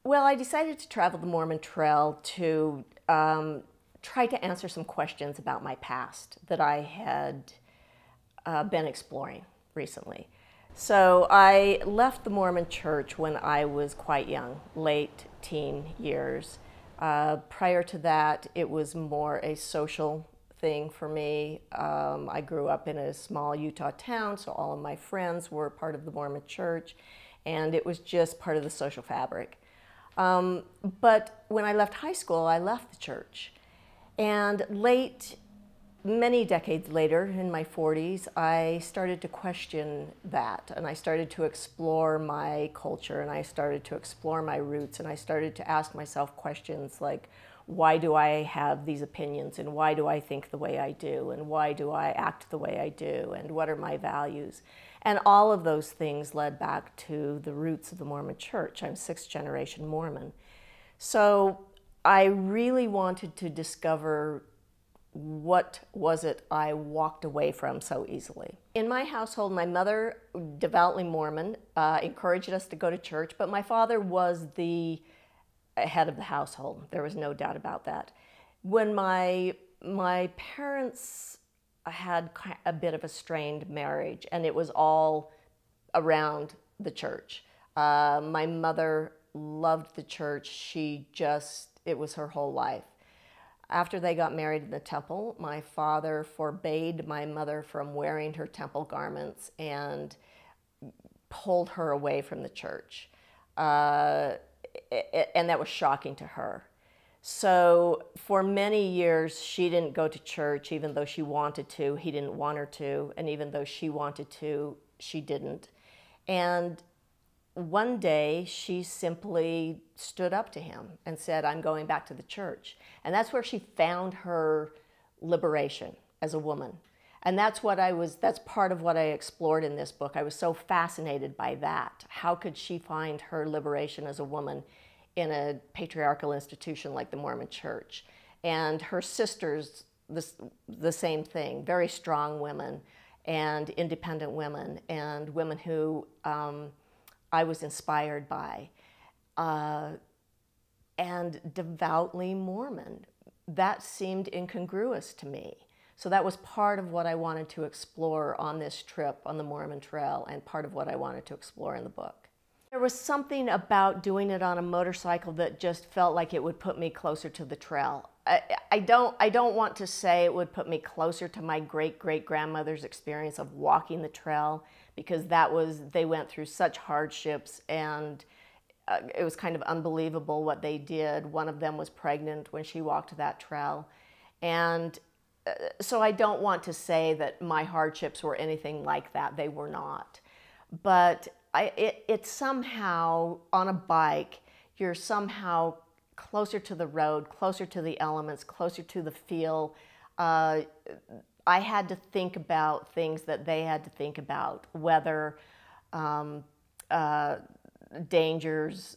Well, I decided to travel the Mormon Trail to try to answer some questions about my past that I had been exploring recently. So I left the Mormon Church when I was quite young, late teen years. Prior to that, it was more a social thing for me. I grew up in a small Utah town, so all of my friends were part of the Mormon Church, and it was just part of the social fabric. But when I left high school, I left the church. And many decades later, in my 40s, I started to question that, and I started to explore my culture, and I started to explore my roots, and I started to ask myself questions like, why do I have these opinions, and why do I think the way I do, and why do I act the way I do, and what are my values? And all of those things led back to the roots of the Mormon Church. I'm sixth generation Mormon. So I really wanted to discover what was it I walked away from so easily. In my household, my mother, devoutly Mormon, encouraged us to go to church, but my father was the head of the household. There was no doubt about that. When my parents had a bit of a strained marriage, and it was all around the church. My mother loved the church. It was her whole life. After they got married in the temple, my father forbade my mother from wearing her temple garments and pulled her away from the church. And that was shocking to her. So for many years, she didn't go to church, even though she wanted to. He didn't want her to. And even though she wanted to, she didn't. And one day, she simply stood up to him and said, I'm going back to the church. And that's where she found her liberation as a woman. And that's part of what I explored in this book. I was so fascinated by that. How could she find her liberation as a woman in a patriarchal institution like the Mormon Church? And her sisters, the same thing, very strong women and independent women, and women who I was inspired by, and devoutly Mormon. That seemed incongruous to me. So that was part of what I wanted to explore on this trip on the Mormon Trail, and part of what I wanted to explore in the book. There was something about doing it on a motorcycle that just felt like it would put me closer to the trail. I don't want to say it would put me closer to my great-great-grandmother's experience of walking the trail, because they went through such hardships, and it was kind of unbelievable what they did. One of them was pregnant when she walked that trail. And so I don't want to say that my hardships were anything like that. They were not. But it's somehow, on a bike, you're somehow closer to the road, closer to the elements, closer to the feel. I had to think about things that they had to think about, weather, dangers,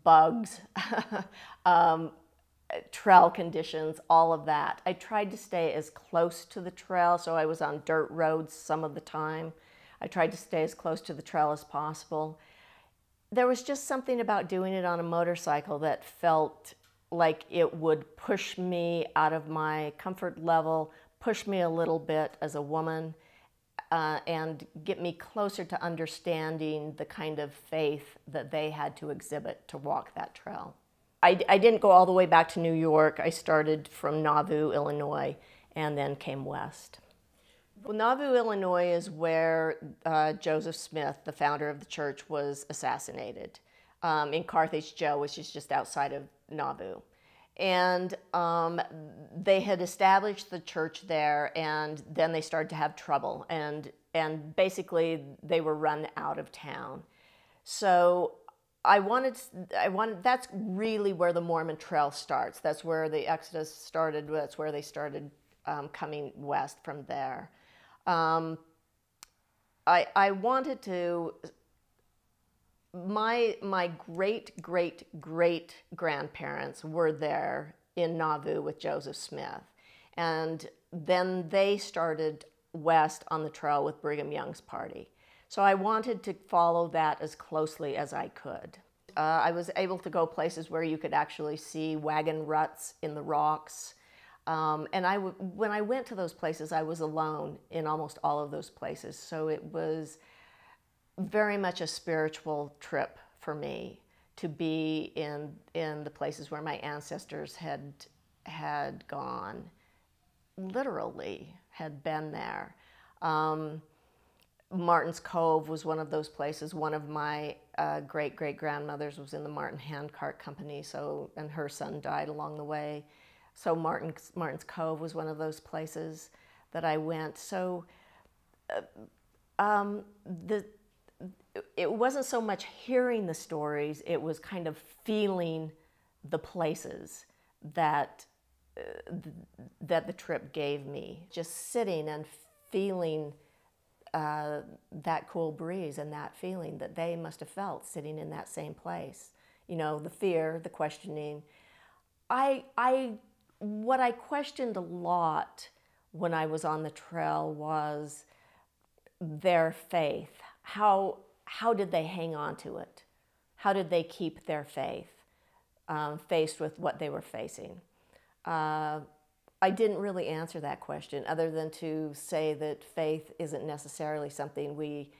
bugs, trail conditions, all of that. I tried to stay as close to the trail, so I was on dirt roads some of the time. I tried to stay as close to the trail as possible. There was just something about doing it on a motorcycle that felt like it would push me out of my comfort level, push me a little bit as a woman, and get me closer to understanding the kind of faith that they had to exhibit to walk that trail. I didn't go all the way back to New York. I started from Nauvoo, Illinois, and then came west. Well, Nauvoo, Illinois is where Joseph Smith, the founder of the church, was assassinated in Carthage Jail, which is just outside of Nauvoo. And they had established the church there, and then they started to have trouble, and basically they were run out of town. So that's really where the Mormon Trail starts. That's where the Exodus started. That's where they started coming west from there. I wanted to, my great-great-great-grandparents were there in Nauvoo with Joseph Smith. And then they started west on the trail with Brigham Young's party. So I wanted to follow that as closely as I could. I was able to go places where you could actually see wagon ruts in the rocks. And when I went to those places, I was alone in almost all of those places. So it was very much a spiritual trip for me to be in the places where my ancestors had gone, literally had been there. Martin's Cove was one of those places. One of my great-great-grandmothers was in the Martin Handcart Company, and her son died along the way. So Martin's Cove was one of those places that I went. So it wasn't so much hearing the stories, it was kind of feeling the places that the trip gave me. Just sitting and feeling that cool breeze and that feeling that they must have felt sitting in that same place. You know, the fear, the questioning. What I questioned a lot when I was on the trail was their faith. How did they hang on to it? How did they keep their faith faced with what they were facing? I didn't really answer that question other than to say that faith isn't necessarily something we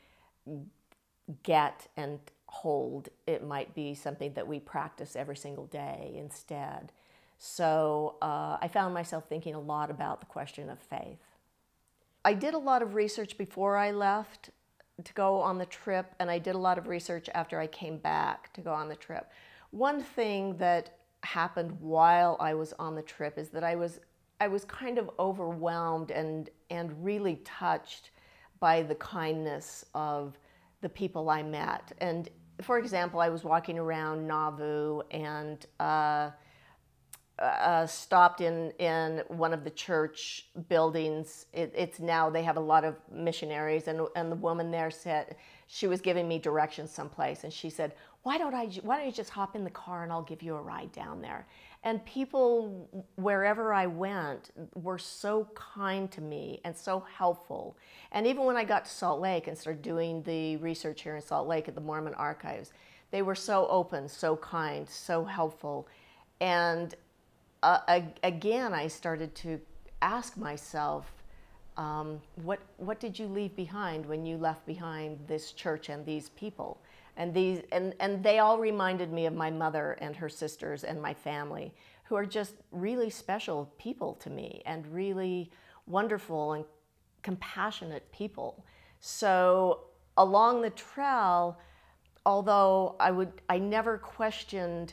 get and hold. It might be something that we practice every single day instead. So I found myself thinking a lot about the question of faith. I did a lot of research before I left to go on the trip, and I did a lot of research after I came back to go on the trip. One thing that happened while I was on the trip is that I was kind of overwhelmed and really touched by the kindness of the people I met. And for example, I was walking around Nauvoo and stopped in one of the church buildings. It's now, they have a lot of missionaries, and the woman there said, she was giving me directions someplace, and she said, why don't you just hop in the car and I'll give you a ride down there? And people, wherever I went, were so kind to me and so helpful. And even when I got to Salt Lake and started doing the research here in Salt Lake at the Mormon Archives, they were so open, so kind, so helpful. And again, I started to ask myself, what did you leave behind when you left behind this church and these people? And they all reminded me of my mother and her sisters and my family, who are just really special people to me and really wonderful and compassionate people. So along the trail, although I never questioned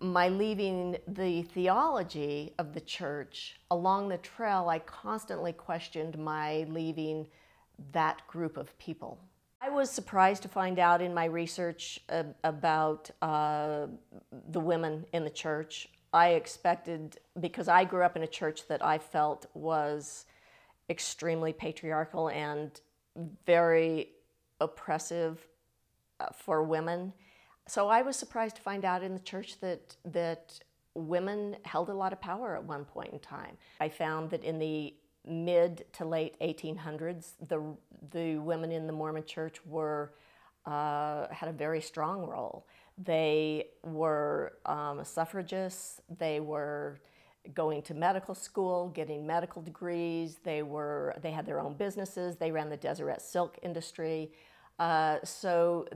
my leaving the theology of the church, along the trail I constantly questioned my leaving that group of people. I was surprised to find out in my research about the women in the church. I expected, because I grew up in a church that I felt was extremely patriarchal and very oppressive for women. So I was surprised to find out in the church that women held a lot of power at one point in time. I found that in the mid to late 1800s, the women in the Mormon church had a very strong role. They were suffragists. They were going to medical school, getting medical degrees. They had their own businesses. They ran the Deseret silk industry. So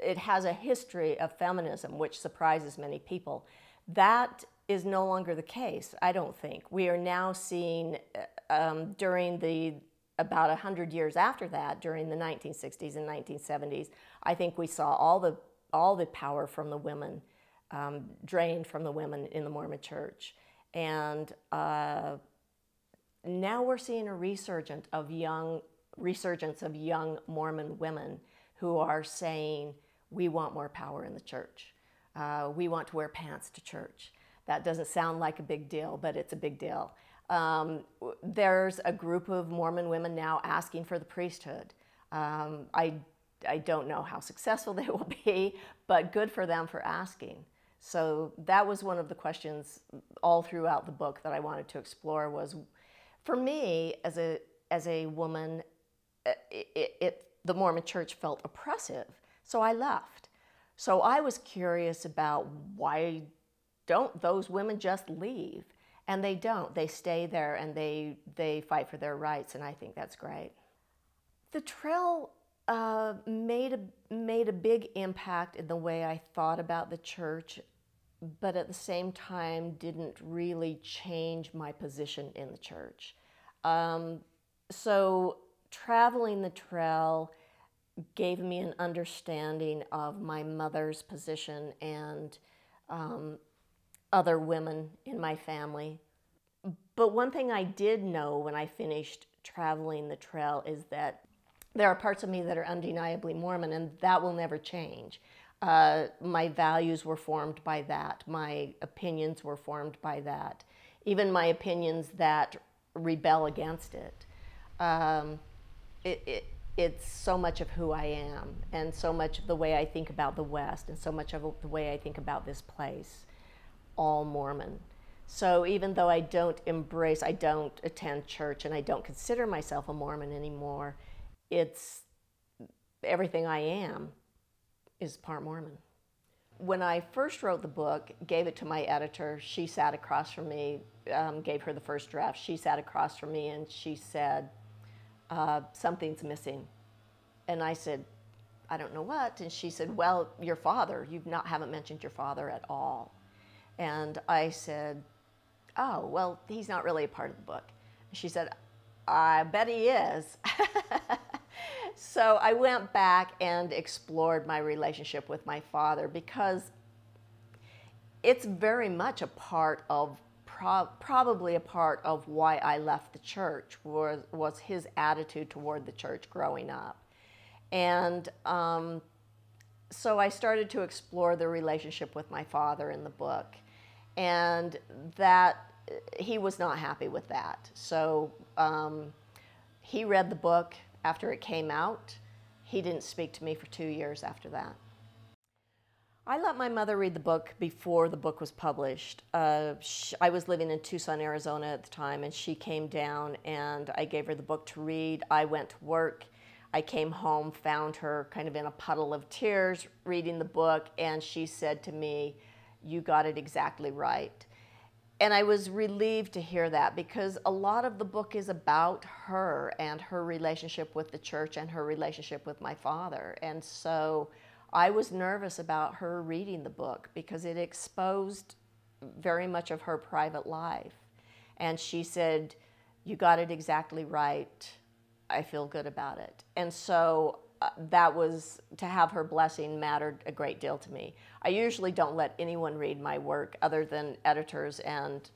it has a history of feminism, which surprises many people. That is no longer the case, I don't think. We are now seeing, during about 100 years after that, during the 1960s and 1970s, I think we saw all the power from the women, drained from the women in the Mormon church. And now we're seeing a resurgence of young Mormon women who are saying, we want more power in the church. We want to wear pants to church. That doesn't sound like a big deal, but it's a big deal. There's a group of Mormon women now asking for the priesthood. I don't know how successful they will be, but good for them for asking. So that was one of the questions all throughout the book that I wanted to explore was, for me, as a woman, the Mormon church felt oppressive, so I left. So I was curious about why don't those women just leave? And they don't. They stay there and they fight for their rights, and I think that's great. The trail made a big impact in the way I thought about the church, but at the same time didn't really change my position in the church. So traveling the trail gave me an understanding of my mother's position and other women in my family. But one thing I did know when I finished traveling the trail is that there are parts of me that are undeniably Mormon, and that will never change. My values were formed by that. My opinions were formed by that. Even my opinions that rebel against it. It's so much of who I am, and so much of the way I think about the West, and so much of the way I think about this place, all Mormon. So even though I don't attend church, and I don't consider myself a Mormon anymore, it's everything I am is part Mormon. When I first wrote the book, gave it to my editor, she sat across from me, gave her the first draft. She sat across from me and she said, something's missing. And I said, I don't know what. And she said, well, your father, haven't mentioned your father at all. And I said, oh, well, he's not really a part of the book. She said, I bet he is. So I went back and explored my relationship with my father, because it's very much a part of, probably a part of why I left the church, was his attitude toward the church growing up. And so I started to explore the relationship with my father in the book, and that he was not happy with that. So he read the book after it came out. He didn't speak to me for 2 years after that. I let my mother read the book before the book was published. I was living in Tucson, Arizona at the time, and she came down and I gave her the book to read. I went to work. I came home, found her kind of in a puddle of tears reading the book, and she said to me, "You got it exactly right." And I was relieved to hear that, because a lot of the book is about her and her relationship with the church and her relationship with my father. And so I was nervous about her reading the book, because it exposed very much of her private life. And she said, "You got it exactly right. I feel good about it." And so that was, to have her blessing mattered a great deal to me. I usually don't let anyone read my work other than editors and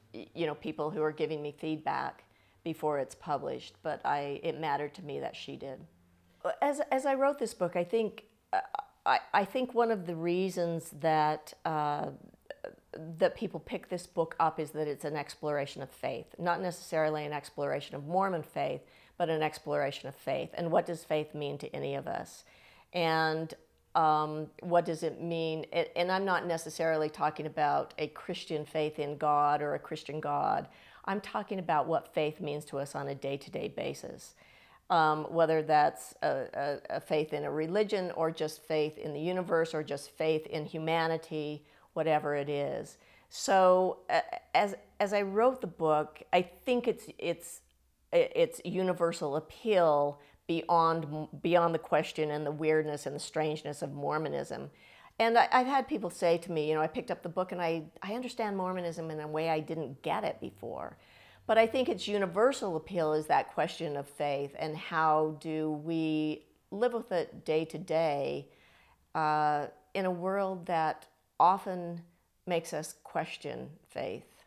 people who are giving me feedback before it's published, but it mattered to me that she did. As I wrote this book, I think one of the reasons that that people pick this book up is that it's an exploration of faith, not necessarily an exploration of Mormon faith, but an exploration of faith. And what does faith mean to any of us? And what does it mean? And I'm not necessarily talking about a Christian faith in God or a Christian God. I'm talking about what faith means to us on a day-to-day basis, whether that's a faith in a religion, or just faith in the universe, or just faith in humanity, whatever it is. So as I wrote the book, I think its universal appeal beyond the question and the weirdness and the strangeness of Mormonism. And I've had people say to me, I picked up the book and I understand Mormonism in a way I didn't get it before. But I think its universal appeal is that question of faith, and how do we live with it day to day in a world that often makes us question faith.